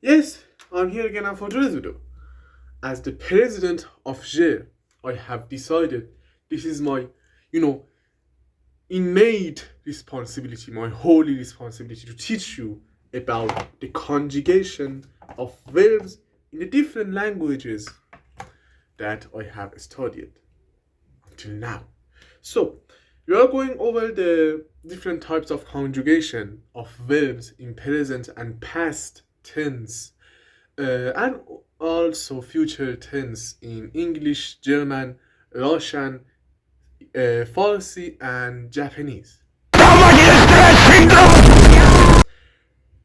Yes, I'm here again for today's video. As the president of J, I have decided this is my, you know, innate responsibility, my holy responsibility to teach you about the conjugation of verbs in the different languages that I have studied until now. So, we are going over the different types of conjugation of verbs in present and past tense, and also future tense in English, German, Russian, Farsi, and Japanese.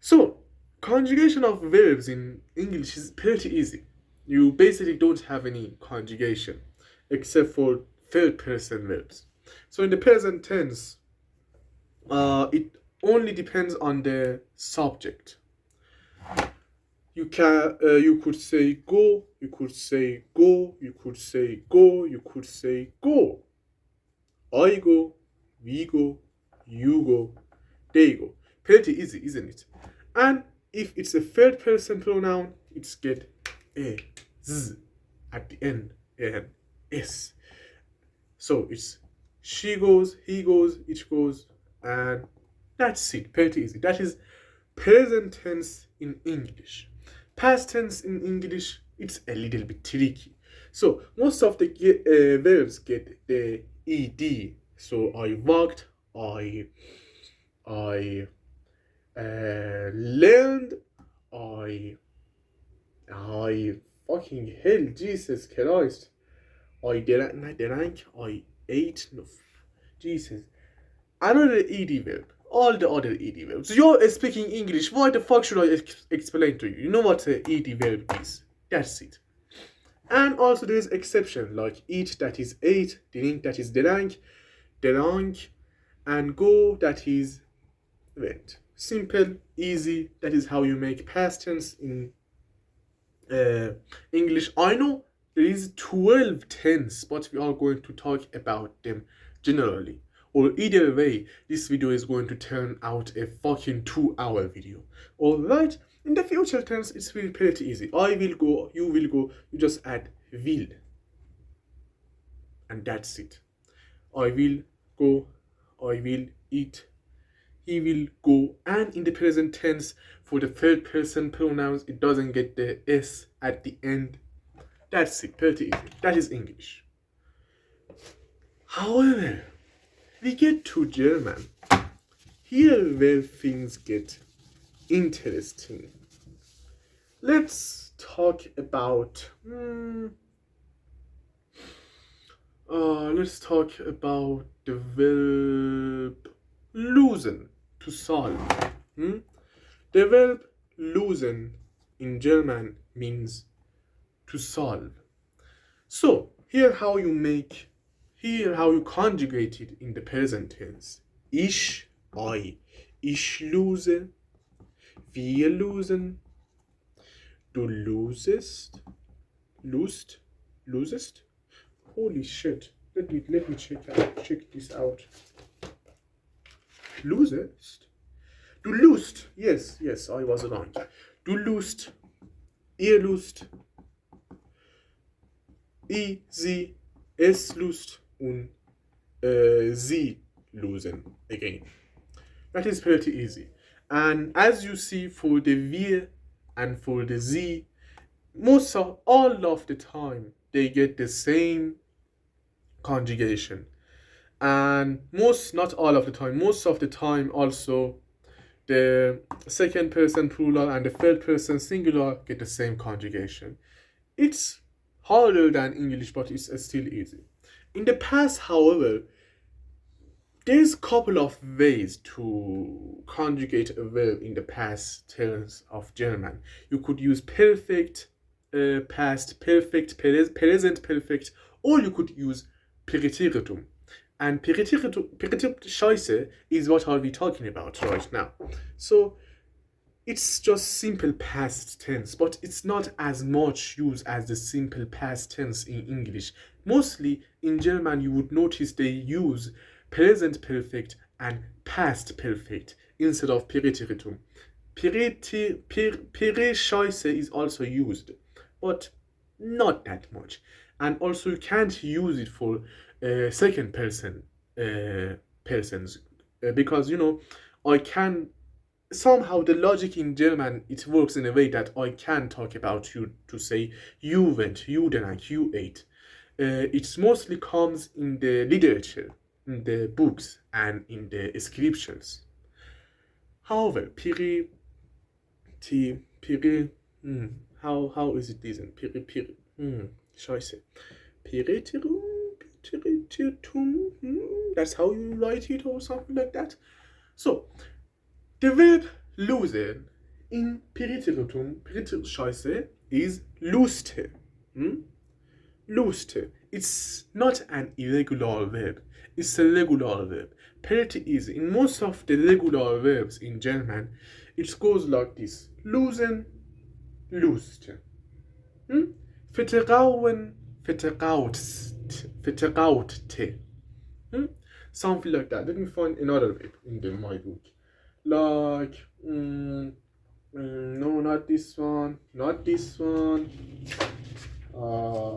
So, conjugation of verbs in English is pretty easy. You basically don't have any conjugation except for third person verbs. So, in the present tense, it only depends on the subject. You could say go, you could say go, you could say go, you could say go. I go, we go, you go, they go. Pretty easy, isn't it? And if it's a third person pronoun, it's get a z at the end and s. So it's she goes, he goes, it goes, and that's it. Pretty easy. That is present tense in English. Past tense in English, it's a little bit tricky. So most of the verbs get the ed. So I walked, I learned, I I fucking hell, Jesus Christ. I drank, I ate, no, Jesus. Another ed verb. All the other ed verbs. So you're speaking English. Why the fuck should I explain to you? You know what an ed verb is. That's it. And also there is exception like eat that is ate, drink that is drank, and go that is went. Simple, easy. That is how you make past tense in English. I know there is 12 tense, but we are going to talk about them generally. Or either way, this video is going to turn out a fucking 2-hour video. Alright? In the future tense, it's really pretty easy. I will go, you will go, you just add will. And that's it. I will go, I will eat, he will go. And in the present tense, for the third person pronouns, it doesn't get the s at the end. That's it, pretty easy. That is English. However, we get to German. Here where things get interesting. Let's talk about the verb losen, to solve. The verb losen in German means to solve. So here how you conjugate it in the present tense. Ich lose, wir losen, du losest. Holy shit. Let me check this out. Losest? Du lust. Yes, I was wrong. Du lust, ihr lust, sie, es lust, und sie losen again. That is pretty easy. And as you see, for the wir and for the sie, all of the time they get the same conjugation. And not all of the time, most of the time also the second person plural and the third person singular get the same conjugation. It's harder than English, but it's still easy. In the past, however, there's a couple of ways to conjugate a verb in the past tense of German. You could use perfect, past perfect, present perfect, or you could use Präteritum. And Präteritum Scheiße is what are we talking about right now. So it's just simple past tense, but it's not as much used as the simple past tense in English. Mostly in German, you would notice they use present perfect and past perfect instead of Präteritum. Pere Scheiße is also used, but not that much. And also you can't use it for second person persons because I can somehow the logic in German it works in a way that I can talk about you to say you went, you drank, you ate. It mostly comes in the literature, in the books, and in the scriptures. However, Piri, how is it lesen? Piri, scheiße. Piritirum, that's how you write it or something like that. So, the verb losen in scheiße is luste. Luste. It's not an irregular verb. It's a regular verb. Pretty easy. In most of the regular verbs in German, it goes like this. Losen, luste. Vertrauen, vertraute. Something like that. Let me find another verb in my book. Like, no, not this one. Not this one.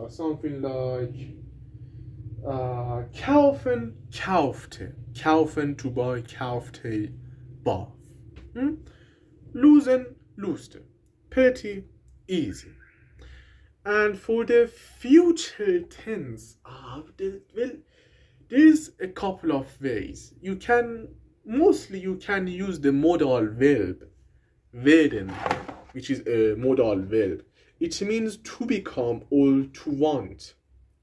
Something like kaufen, kaufte. Kaufen, to buy, kaufte, bought. Losen, luste. Pretty easy. And for the future tense, there's a couple of ways. You can use the modal verb, werden, which is a modal verb. It means to become or to want.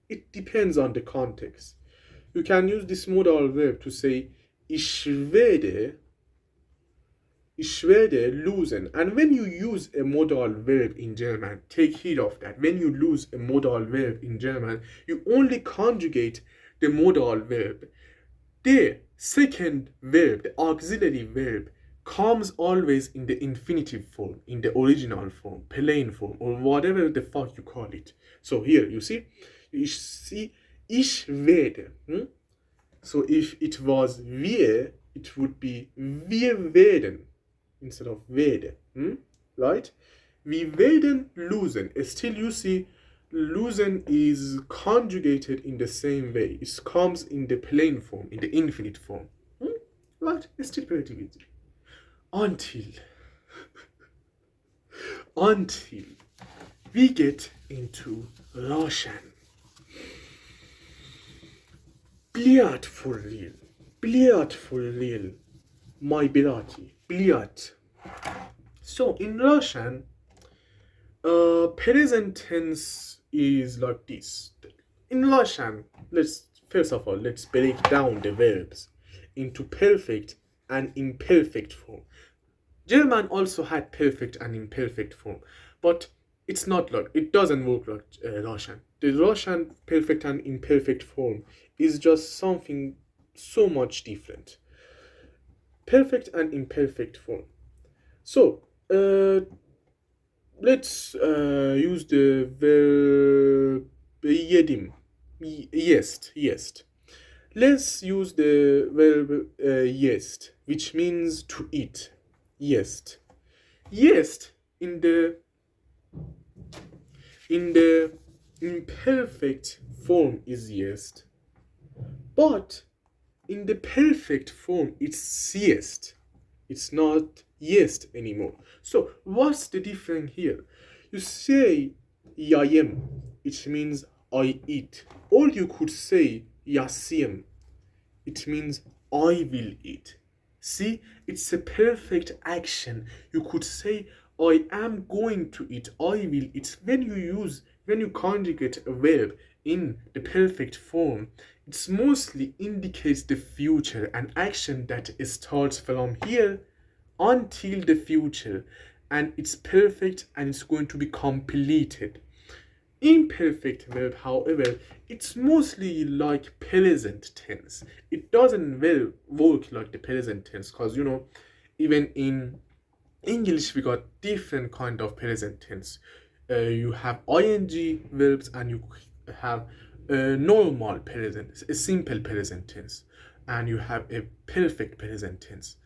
It depends on the context. You can use this modal verb to say ich werde losen. And when you use a modal verb in German, take heed of that. When you use a modal verb in German, you only conjugate the modal verb. The second verb, the auxiliary verb, comes always in the infinitive form, in the original form, plain form, or whatever the fuck you call it. So here, you see, ich werde. So if it was wir, it would be wir werden instead of werde. Right? Wir werden losen. Still, you see, losen is conjugated in the same way. It comes in the plain form, in the infinite form. Right? It's still pretty easy. Until we get into Russian. Bliat for real, my birati, bliat. So in Russian, present tense is like this. In Russian, let's break down the verbs into perfect and imperfect form. German also had perfect and imperfect form, but it doesn't work like Russian. The Russian perfect and imperfect form is just something so much different. Perfect and imperfect form. So, let's use the verb yedim. Jest. Let's use the verb jest, which means to eat. Jest. Jest in the imperfect form is jest, but in the perfect form it's siest. It's not jest anymore. So what's the difference here? You say yayem, it means I eat. Or you could say yasiem, it means I will eat. See, it's a perfect action. You could say I am going to eat, I will eat. When you conjugate a verb in the perfect form, it mostly indicates the future, an action that starts from here until the future, and it's perfect and it's going to be completed. Imperfect verb, however, it's mostly like present tense. It doesn't work like the present tense, because even in English we got different kind of present tense. You have ing verbs and you have a normal present, a simple present tense, and you have a perfect present tense.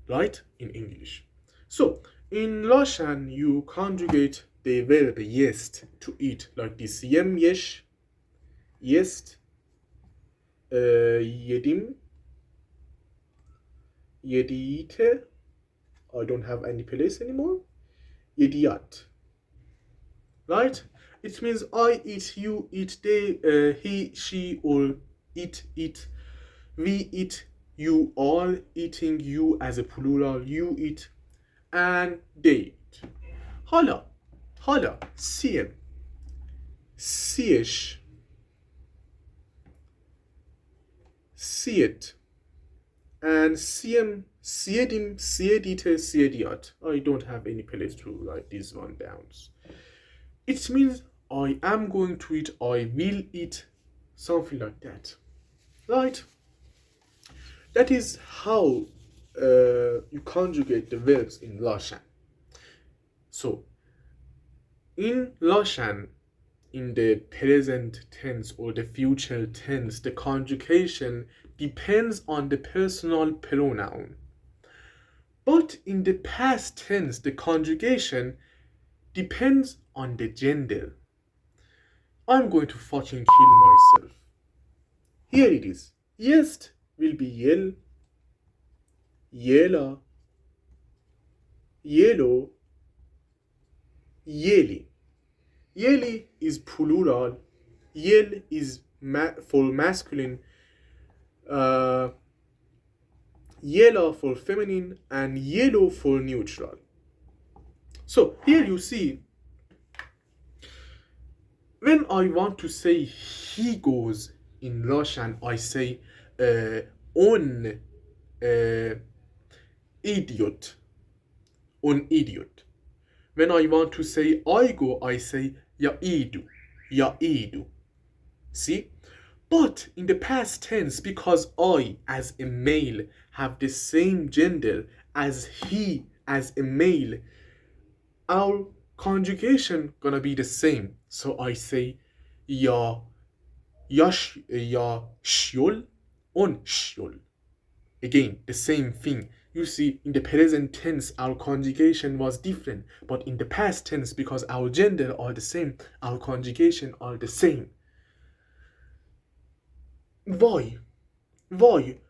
right? In English. So in Russian, you conjugate the verb jest to eat like this. Yem yesh, jest, yedim, yedite. I don't have any place anymore. Yediat, right? It means I eat, you eat, they, he, she, or it, we eat, you all eating, you as a plural, you eat, and they eat. Hala, hala, siem, siesh, siet, and siem, siedim, siedite, siediat. I don't have any place to write these one down. It means I am going to eat, I will eat, something like that. Right? That is how you conjugate the verbs in Russian. So, in Russian, in the present tense or the future tense, the conjugation depends on the personal pronoun. But in the past tense, the conjugation depends on the gender. I'm going to fucking kill myself. Here it is. Jest will be yell, yela, yellow, yeli. Yeli is plural. Yel is for masculine. Yellow for feminine, and yellow for neutral. So here you see, when I want to say he goes in Russian, I say on idiot. On idiot. When I want to say I go, I say ya idu. Ya idu. See? But in the past tense, because I as a male have the same gender as he as a male, our conjugation gonna be the same. So I say ya shul on shul. Again, the same thing. You see, in the present tense, our conjugation was different, but in the past tense, because our gender are the same, our conjugation are the same. Why? Why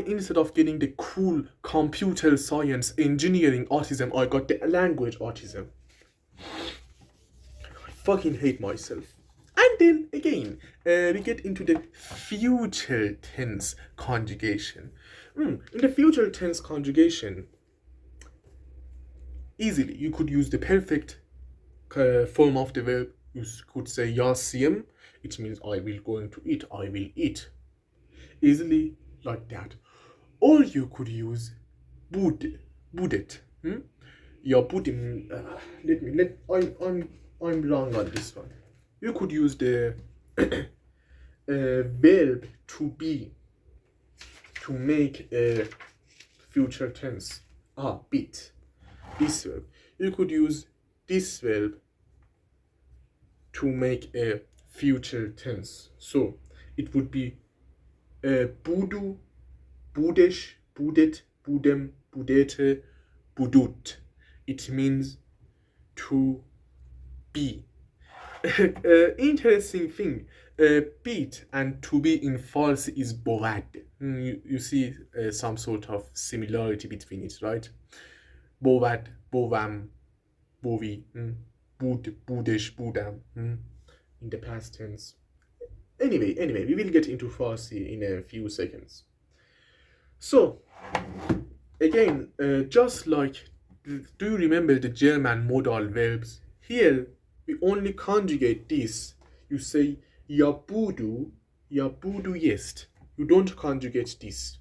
instead of getting the cool computer science, engineering autism, I got the language autism? I fucking hate myself. And then again, we get into the future tense conjugation. In the future tense conjugation, easily you could use the perfect form of the verb. You could say yasiem. It means I will going to eat. I will eat. Easily like that. Or you could use budet. Yeah, budim. I'm wrong on this one. You could use the verb to be to make a future tense. Bit. This verb. You could use this verb to make a future tense. So it would be budu, budesh, budet, budem, budete, budut. It means to be. Interesting thing, beat and to be in Farsi is bovad. You see some sort of similarity between it, right? Bovad, bovam, bovi, bud, budesh, budam, in the past tense. Anyway, we will get into Farsi in a few seconds. So, again, just like, do you remember the German modal verbs? Here, we only conjugate this. You say ya budu jest. You don't conjugate this.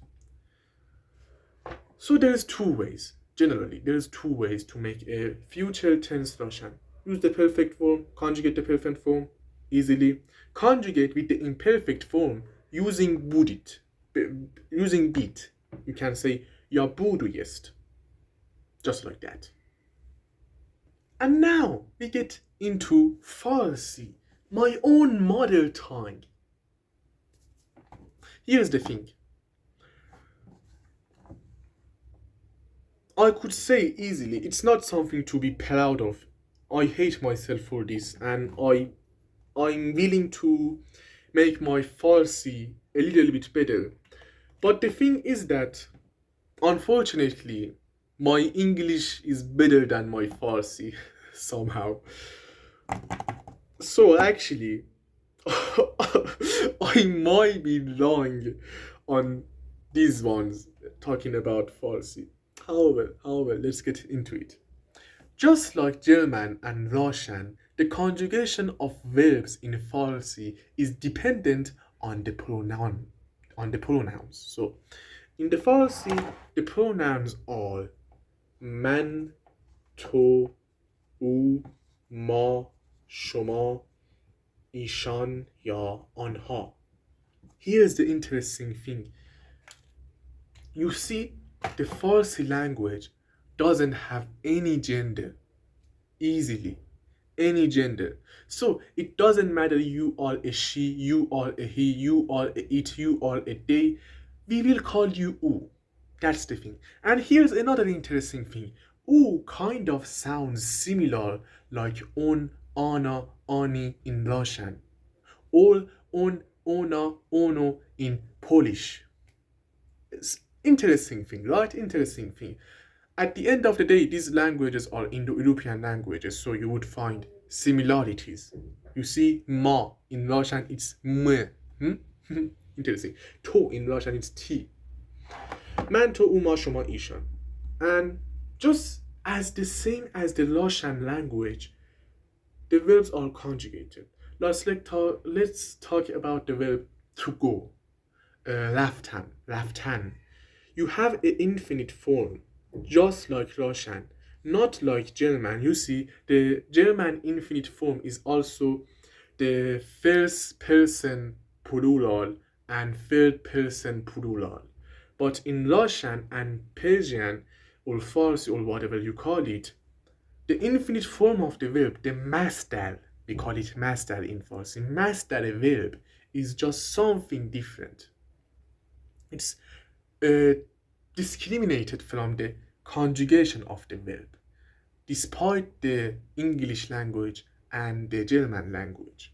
So there's two ways. Generally, there's two ways to make a future tense Russian. Use the perfect form, conjugate the perfect form easily. Conjugate with the imperfect form using budit, using bit. You can say ya budu jest. Just like that. And now we get into Farsi, my own mother tongue. Here's the thing. I could say easily, it's not something to be proud of. I hate myself for this, and I'm willing to make my Farsi a little bit better. But the thing is that, unfortunately, my English is better than my Farsi somehow. So actually, I might be wrong on these ones talking about Farsi. However, let's get into it. Just like German and Russian, the conjugation of verbs in Farsi is dependent on the pronouns. So, in the Farsi, the pronouns are من، تو، او، ما، شما، ایشان یا آنها. Here's the interesting thing. You see, the Farsi language doesn't have any gender easily. Any gender. So it doesn't matter you are a she, you are a he, you are a it, you are a they. We will call you U. That's the thing. And here's another interesting thing. U kind of sounds similar like on, ana, ani in Russian. Or on, ona, ono in Polish. It's interesting thing, right? Interesting thing. At the end of the day, these languages are Indo-European languages, so you would find similarities. You see, ma in Russian it's me. Hmm? Interesting. To in Russian it's t. Man to uma shoma ishan. And just as the same as the Russian language, the verbs are conjugated. Let's talk about the verb to go. Raftan. You have an infinite form, just like Russian, not like German. You see, the German infinite form is also the first person plural and third person plural. But in Russian and Persian, or Farsi, or whatever you call it, the infinite form of the verb, the masdar, we call it masdar in Farsi, masdar a verb, is just something different. It's discriminated from the conjugation of the verb, despite the English language and the German language.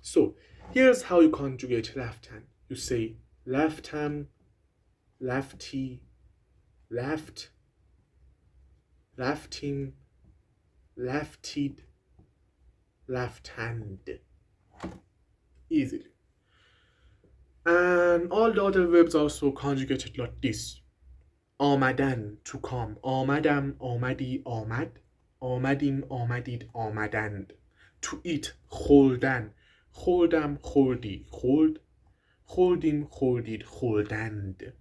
So, here's how you conjugate laftan. You say laftam, lafti, laft, laftim, lafted, laftand. Easily. And all the other verbs are also conjugated like this. آمدن, to come. آمدم، آمدی، آمد. آمدیم، آمدید، آمدند. To eat. خوردن. خوردم، خوردی، خورد. خوردیم، خوردید، خوردند.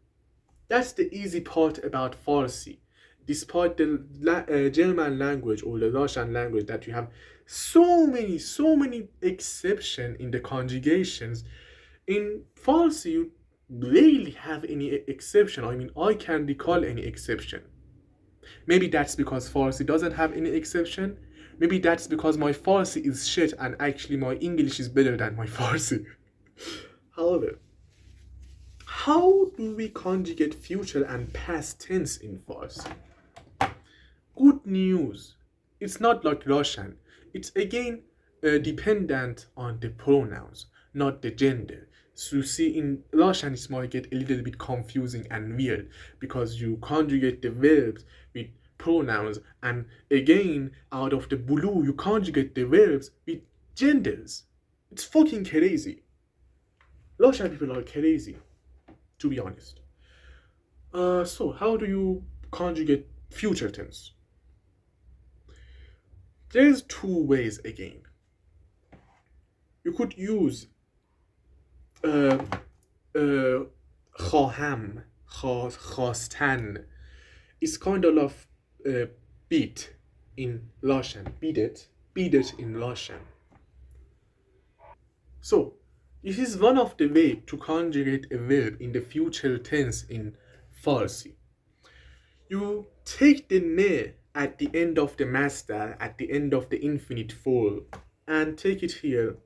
That's the easy part about Farsi. Despite the German language or the Russian language that you have so many exceptions in the conjugations, in Farsi you rarely have any exception. I mean, I can't recall any exception. Maybe that's because Farsi doesn't have any exception. Maybe that's because my Farsi is shit and actually my English is better than my Farsi. However, how do we conjugate future and past tense in Farsi? Good news. It's not like Russian. It's again dependent on the pronouns, not the gender. So you see, in Russian it might get a little bit confusing and weird because you conjugate the verbs with pronouns, and again, out of the blue, you conjugate the verbs with genders. It's fucking crazy. Russian people are crazy, to be honest. So how do you conjugate future tense? There's two ways again. You could use خواهم، خواستن. It's kind of beat in Russian. Beat it in Russian. So, this is one of the ways to conjugate a verb in the future tense in Farsi. You take the ne at the end of the masdar, at the end of the infinite form, and take it here,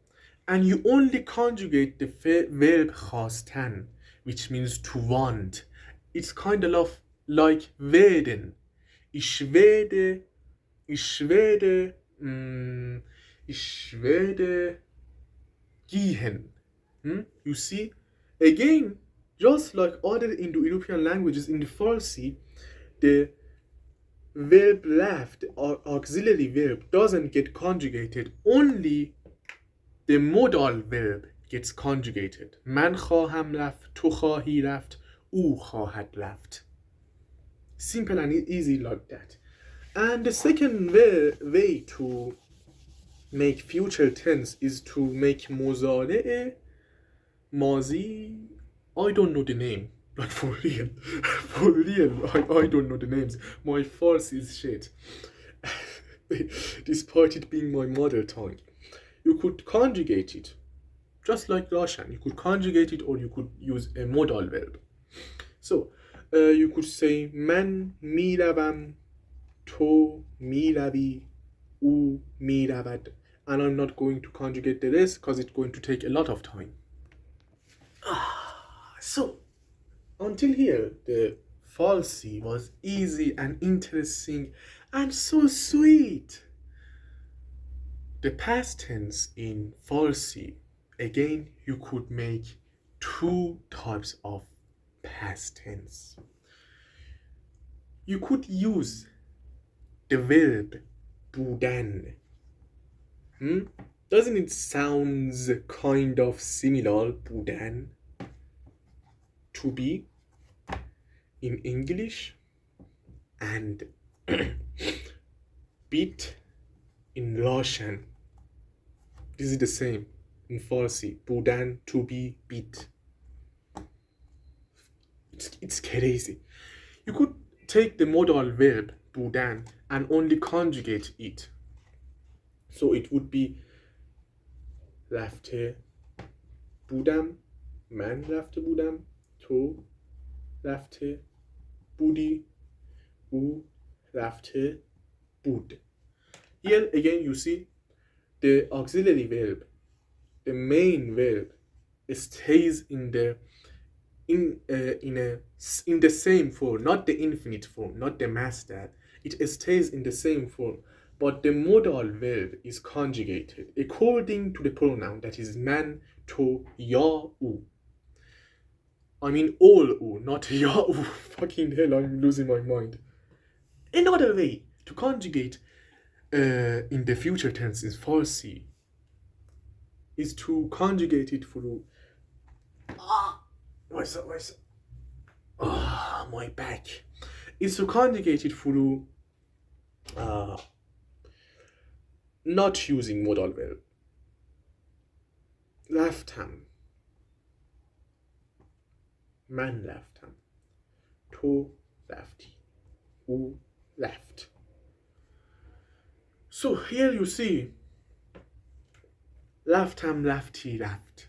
and you only conjugate the verb khastan, which means to want. It's kind of like werden. ich werde, ich werde gehen. You see, again, just like other Indo-European languages, in the Farsi, the verb left or auxiliary verb doesn't get conjugated. Only the modal verb gets conjugated. من خواهم رفت، تو خواهی رفت، او خواهد رفت. Simple and easy like that. And the second way to make future tense is to make مضارع ماضی. I don't know the name. Like for real. For real. I don't know the names. My Farsi is shit. Despite it being my mother tongue. You could conjugate it. Just like Russian. You could conjugate it or you could use a modal verb. So, you could say من میروم تو میروی او میرود. And I'm not going to conjugate the rest because it's going to take a lot of time. So, until here, the Farsi was easy and interesting and so sweet. The past tense in Farsi, again, you could make two types of past tense. You could use the verb بودن. Doesn't it sounds kind of similar, بودن, to be in English, and bit in Russian? This is the same in Farsi. بودن, to be, bit. It's crazy. You could take the modal verb بودن and only conjugate it. So it would be رفته بودم، من رفته بودم، تو رفته بودی، او رفته بود. Here again you see the auxiliary verb, the main verb, stays in the same form, not the infinite form, not the master. It stays in the same form, but the modal verb is conjugated according to the pronoun, that is man, to, ya, u. I mean all u, not ya, u. Fucking hell, I'm losing my mind. Another way to conjugate in the future tense in Farsi is to conjugate it through my back. Is to conjugate it through not using modal verb. رفتم، من رفتم، تو رفتی، او left. So here you see رفتم، رفتی، رفت.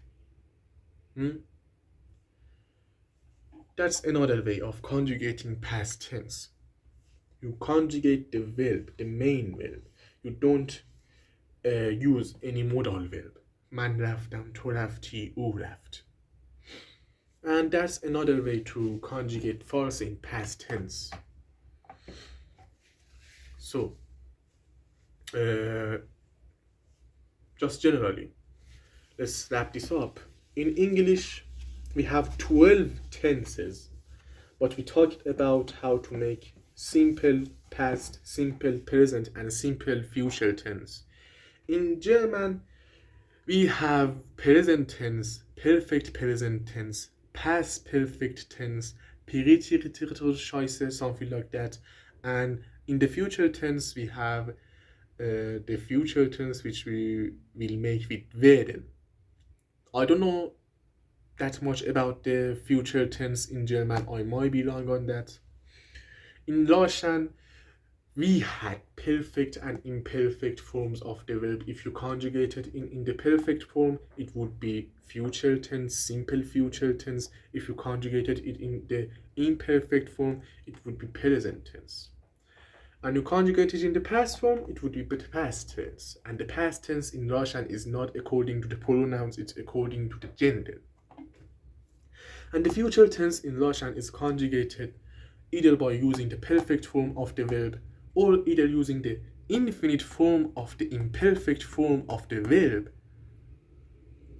That's another way of conjugating past tense. You conjugate the verb, the main verb. You don't use any modal verb. من رفتم، تو رفتی، او رفت. And that's another way to conjugate Farsi in past tense. So, just generally, let's wrap this up. In English, we have 12 tenses, but we talked about how to make simple past, simple present, and simple future tense. In German, we have present tense, perfect present tense, past perfect tense, something like that. And in the future tense, we have the future tense, which we will make with werden. I don't know that much about the future tense in German. I might be wrong on that. In Russian, we had perfect and imperfect forms of the verb. If you conjugate it in the perfect form, it would be future tense, simple future tense. If you conjugated it in the imperfect form, it would be present tense. And you conjugate it in the past form, it would be past tense. And the past tense in Russian is not according to the pronouns, it's according to the gender. And the future tense in Russian is conjugated either by using the perfect form of the verb or either using the infinite form of the imperfect form of the verb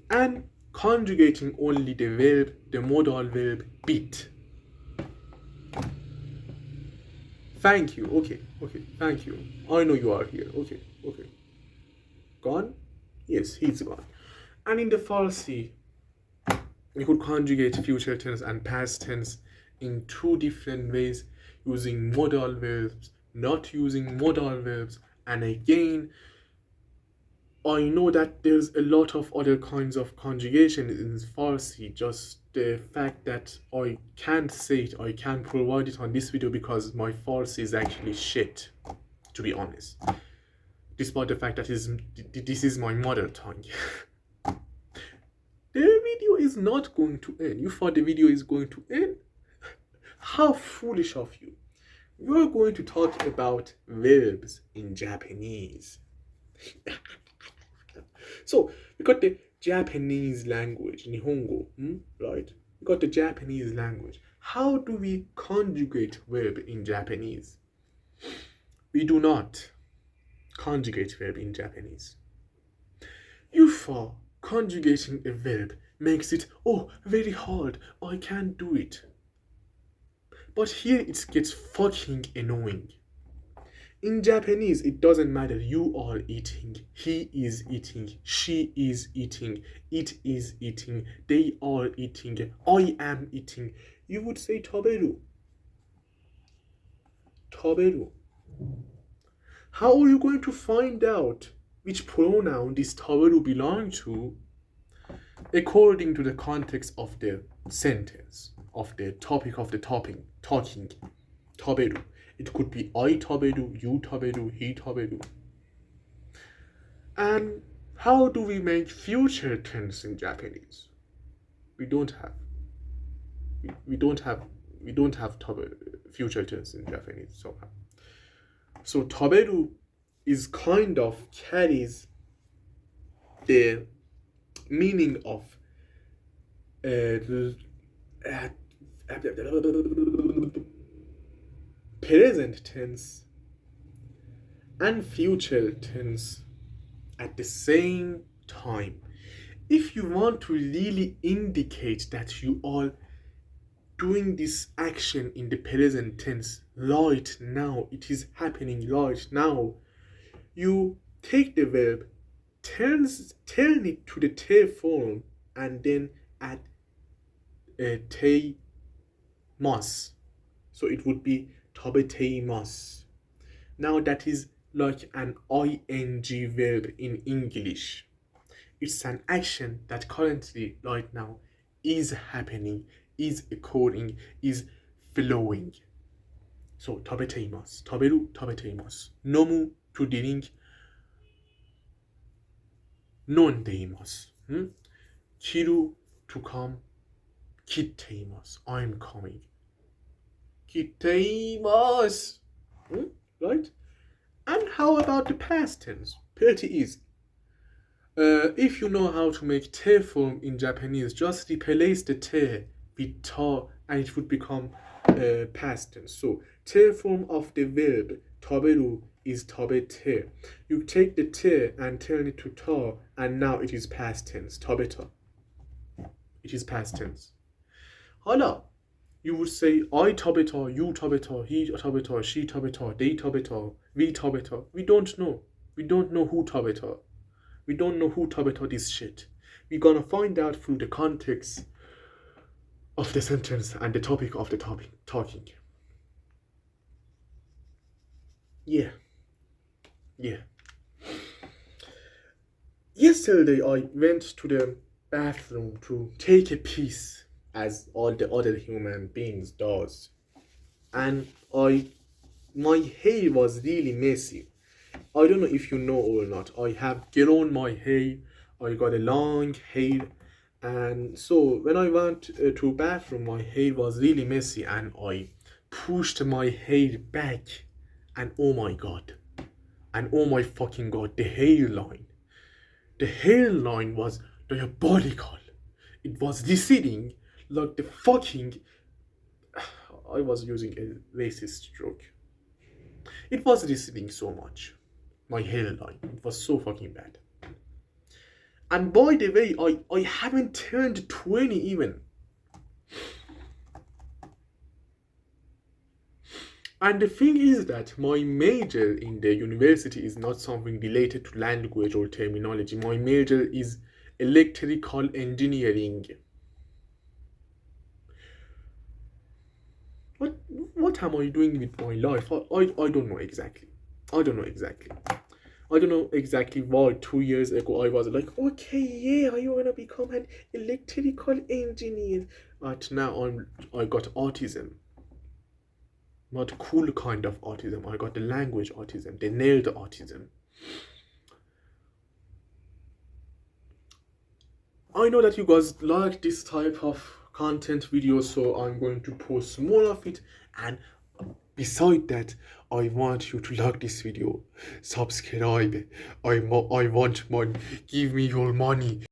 and conjugating only the verb, the modal verb bit. Thank you. Okay. Thank you. I know you are here. Okay. Gone? Yes, he's gone. And in the Farsi, you could conjugate future tense and past tense in two different ways, using modal verbs, not using modal verbs, and again, I know that there's a lot of other kinds of conjugation in Farsi. Just the fact that I can't say it, I can't provide it on this video because my Farsi is actually shit, to be honest. Despite the fact that this is my mother tongue. The video is not going to end. You thought the video is going to end? How foolish of you. We're going to talk about verbs in Japanese. So, we got the Japanese language, Nihongo, right? We got the Japanese language. How do we conjugate verb in Japanese? We do not conjugate verb in Japanese. You thought conjugating a verb makes it, very hard, I can't do it. But here it gets fucking annoying. In Japanese, it doesn't matter. You are eating, he is eating, she is eating, it is eating, they are eating, I am eating. You would say taberu. Taberu. How are you going to find out which pronoun this taberu belongs to? According to the context of the sentence, of the topic of the talking, taberu. It could be I taberu, you taberu, he taberu. And how do we make future tense in Japanese? We don't have future tense in Japanese somehow. So taberu is kind of carries the meaning of present tense and future tense at the same time. If you want to really indicate that you are doing this action in the present tense right now, it is happening right now, you take the verb, turn it to the te form, and then add te mas. So it would be tabeteimasu. Now that is like an ing verb in English. It's an action that currently, right now, is happening, is occurring, is flowing. So tabeteimasu. Taberu, tabeteimasu. Nomu, to drink. Nondeimasu. Kiru, to come. Kitteimasu. I'm coming. Kitteimasu. Right? And how about the past tense? Pretty easy. If you know how to make te form in Japanese, just replace the te with ta and it would become past tense. So, te form of the verb taberu is tabete. You take the te and turn it to ta and now it is past tense. Tabeta. It is past tense. Hala. You would say I tabeta, you tabeta, he tabeta, she tabeta, they tabeta, we tabeta. We don't know. We don't know who tabeta. We don't know who tabeta this shit. We're gonna find out through the context of the sentence and the topic of the talking. Yeah. Yesterday I went to the bathroom to take a piss, as all the other human beings does, and my hair was really messy. I don't know if you know or not, I have grown my hair. I got a long hair, and so when I went to bathroom, my hair was really messy, and I pushed my hair back, and oh my god, and oh my fucking god, the hairline was diabolical. It was receding like the fucking I was using a racist joke. It was receding so much. My hairline. It was so fucking bad. And by the way, I haven't turned 20 even. And the thing is that my major in the university is not something related to language or terminology. My major is electrical engineering. What what am I doing with my life? I don't know exactly. I don't know exactly. I don't know exactly why 2 years ago I was like, okay, yeah, I wanna become an electrical engineer. But now I got autism. Not cool kind of autism. I got the language autism, the nerd autism. I know that you guys like this type of content video, so I'm going to post more of it. And beside that, I want you to like this video, subscribe. I want money. Give me your money.